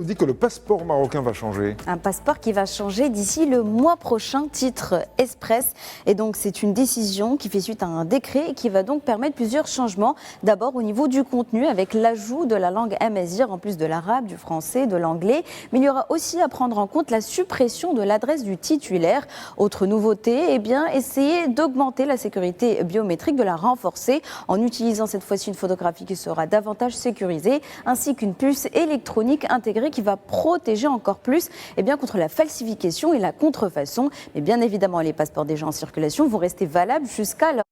On dit que le passeport marocain va changer. Un passeport qui va changer d'ici le mois prochain, titre Express. Et donc c'est une décision qui fait suite à un décret et qui va donc permettre plusieurs changements. D'abord au niveau du contenu avec l'ajout de la langue amazigh en plus de l'arabe, du français, de l'anglais. Mais il y aura aussi à prendre en compte la suppression de l'adresse du titulaire. Autre nouveauté, essayer d'augmenter la sécurité biométrique, de la renforcer en utilisant cette fois-ci une photographie qui sera davantage sécurisée ainsi qu'une puce électronique intégrée qui va protéger encore plus contre la falsification et la contrefaçon. Mais bien évidemment, les passeports déjà en circulation vont rester valables jusqu'à leur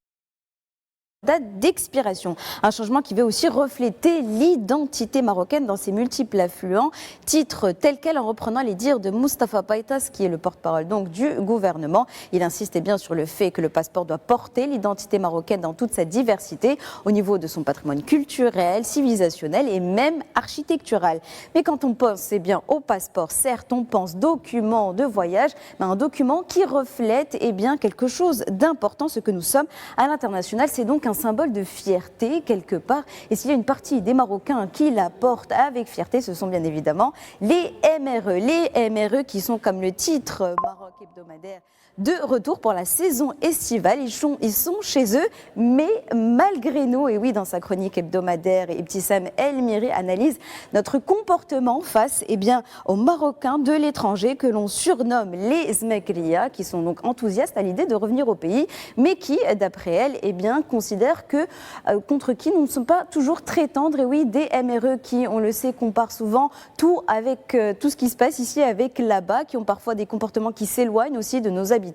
date d'expiration. Un changement qui veut aussi refléter l'identité marocaine dans ses multiples affluents. Titre tel quel en reprenant les dires de Moustapha Paitas, qui est le porte-parole donc du gouvernement. Il insiste bien sur le fait que le passeport doit porter l'identité marocaine dans toute sa diversité au niveau de son patrimoine culturel, civilisationnel et même architectural. Mais quand on pense au passeport, certes on pense document de voyage, mais un document qui reflète quelque chose d'important, ce que nous sommes à l'international. C'est donc un symbole de fierté quelque part. Et s'il y a une partie des Marocains qui la portent avec fierté, ce sont bien évidemment les MRE. Les MRE qui sont, comme le titre Maroc hebdomadaire, de retour pour la saison estivale. Ils sont chez eux, mais malgré nous, et oui, dans sa chronique hebdomadaire, Ibtissam El Miri analyse notre comportement face aux Marocains de l'étranger que l'on surnomme les Zmekria, qui sont donc enthousiastes à l'idée de revenir au pays, mais qui, d'après elle, considèrent que contre qui nous ne sommes pas toujours très tendres. Et oui, des MRE qui, on le sait, comparent souvent tout avec tout ce qui se passe ici avec là-bas, qui ont parfois des comportements qui s'éloignent aussi de nos habitudes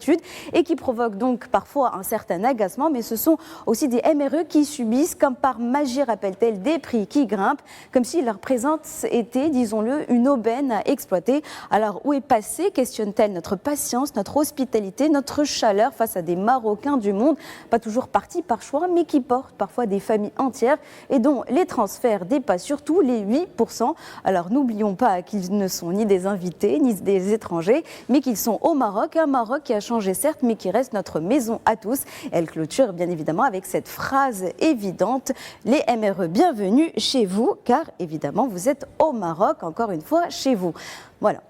et qui provoquent donc parfois un certain agacement, mais ce sont aussi des MRE qui subissent, comme par magie, rappelle-t-elle, des prix qui grimpent, comme si leur présence était, disons-le, une aubaine à exploiter. Alors, où est passée, questionne-t-elle, notre patience, notre hospitalité, notre chaleur face à des Marocains du monde, pas toujours partis par choix, mais qui portent parfois des familles entières et dont les transferts dépassent surtout les 8%. Alors, n'oublions pas qu'ils ne sont ni des invités, ni des étrangers, mais qu'ils sont au Maroc, un Maroc qui a changé certes, mais qui reste notre maison à tous. Elle clôture bien évidemment avec cette phrase évidente: les MRE, bienvenue chez vous, car évidemment vous êtes au Maroc, encore une fois chez vous. Voilà.